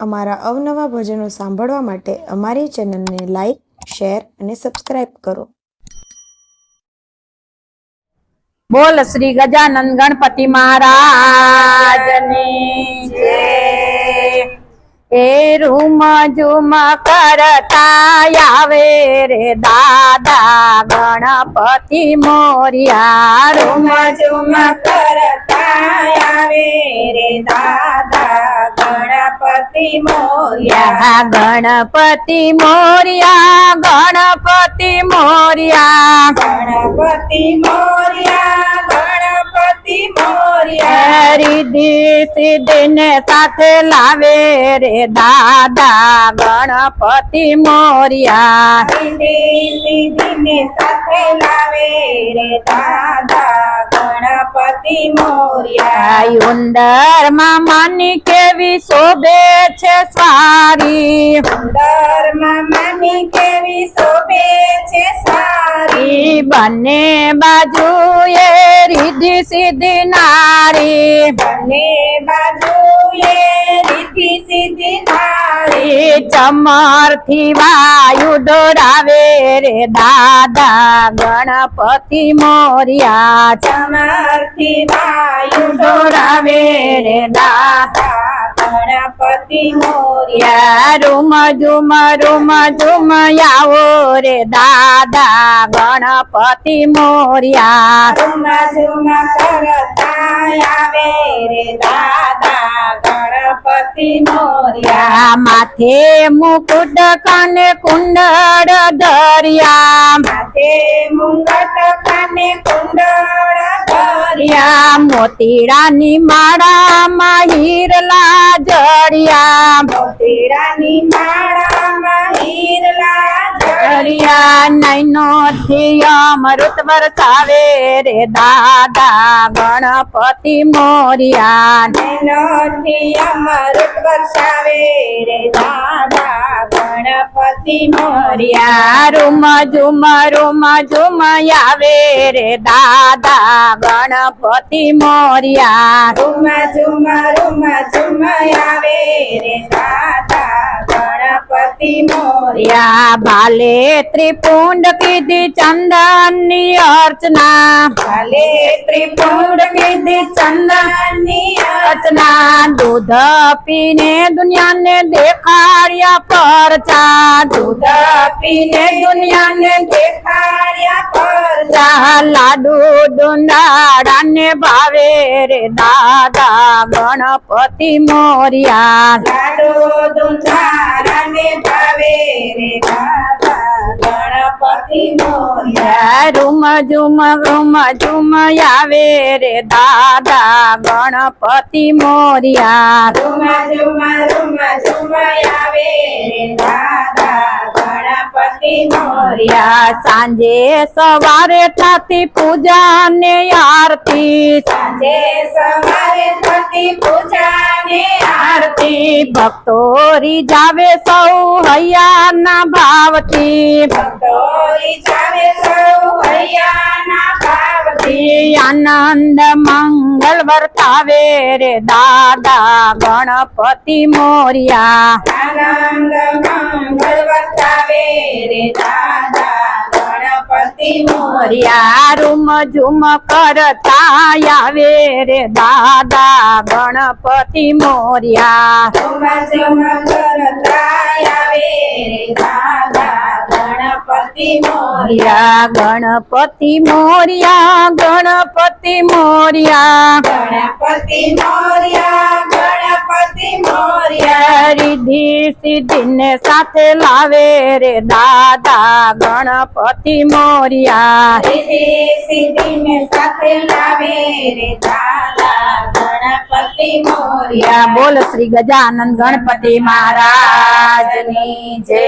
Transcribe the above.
અમારા અવનવા ભજનો સાંભળવા માટે અમારી ચેનલને લાઈક, શેર અને સબસ્ક્રાઇબ કરો. બોલ શ્રી ગજાનંદ ગણપતિ મહારાજની જય. એ રૂમ ઝુમ કરતા આવે રે દાદા ગણપતિ મોર્યા. રૂમ ઝુમ કરતા આવે રે દાદા ગણપતિ મોર્યા. ગણપતિ મોર્યા, ગણપતિ મોર્યા, ગણપતિ મોર્યા, ગણપતિ મોર્યા. રીધિ સિદ્ધિ ને સાથે લાવે રે દાદા ગણપતિ મોર્યા. રીધિ સિદ્ધિ ને સાથે લાવે રે દાદા ગણપતિ મોર્યા. ઉંદર માં માની કેવી શોભે છે સ્વારી. ઉંદર માં માની કેવી શોભે છે સારી. બંને બાજુ એ રીધિ સિદ્ધિ નારી. બંને બાજુ એ રીધિ સિદ્ધિ નારી. ચમર થી વાયુ દોડાવે રે દાદા ગણપતિ મોર્યા. ચમરથી વાયુ દોડાવે રે દાદા ગણપતિ મોર્યા. રૂમ ઝુમ આવો રે દાદા ગણપતિ મોર્યા. રૂમ ઝુમ કરતા આવે રે દાદા ગણપતિ મોર્યા. માથે મુકુટ કાને કુંડળ ધર્યા. માથે મુંગટ કાને કુંડળ ધર્યા. મોતીડાની માળામાં હીરલા જડિયા. મોતીડાની માળામાં હીરલા જડિયા. નૈનો થી અમૃત વરસાવે રે દાદા ગણપતિ મોર્યા. નૈનોથી અમૃત વરસાવે રે દાદા ગણપતિ મોર્યા. રૂમ ઝુમ આવે રે દાદા ગણપતિ મોર્યા. રૂમ ઝુમ આવે રે દાદા ગણપતિ મોર્યા. ભાલે ત્રિપુંડ કીધી ચંદનની અર્ચના. ભલે ત્રિપુંડ કીધી ચંદનની અર્ચના. દૂધ પીને દુનિયાને દેખાડ્યા પરચા. દૂધ પીને દુનિયાને દેખાડ્યા પરચા. લાડુ ડુંડાળા ને ભાવે રે દાદા ગણપતિ મોર્યા. લાડુ દુંધારાને ભાવે રે દાદા ગણપતિ મોર્યા. રૂમ ઝુમ આવે રે દાદા ગણપતિ મોર્યા. રૂમ ઝુમ આવે રે દાદા ગણપતિ મોર્યા. સાંજે સવારે થતી પૂજા ને આરતી. સાંજે સવારે થતી પૂજા ને આરતી. ભક્તો રીઝાવે સૌ હૈયાના ભાવથી. ભક્તો રીઝાવે સૌ હૈયાના ભાવથી. આનંદ મંગલ વર્તાવે રે દાદા ગણપતિ મોર્યા. આનંદ મંગલ વર્તાવે રે દાદા ગણપતિ મોર્યા. રૂમ ઝુમ કરતા આવે રે દાદા ગણપતિ મોર્યા. રૂમ ઝુમ કરતા આવે રે દાદા ગણપતિ મોર્યા. ગણપતિ મોર્યા, ગણપતિ મોર્યા. ગણપતિ મોર્યા, ગણપતિ મોર્યા. રીધિ સિદ્ધિ ને સાથે લાવે રે દાદા ગણપતિ મોર્યા. રીધિ સિદ્ધિ ને સાથે લાવે રે દાદા ગણપતિ મોર્યા. બોલ શ્રી ગજાનંદ ગણપતિ મહારાજની જય.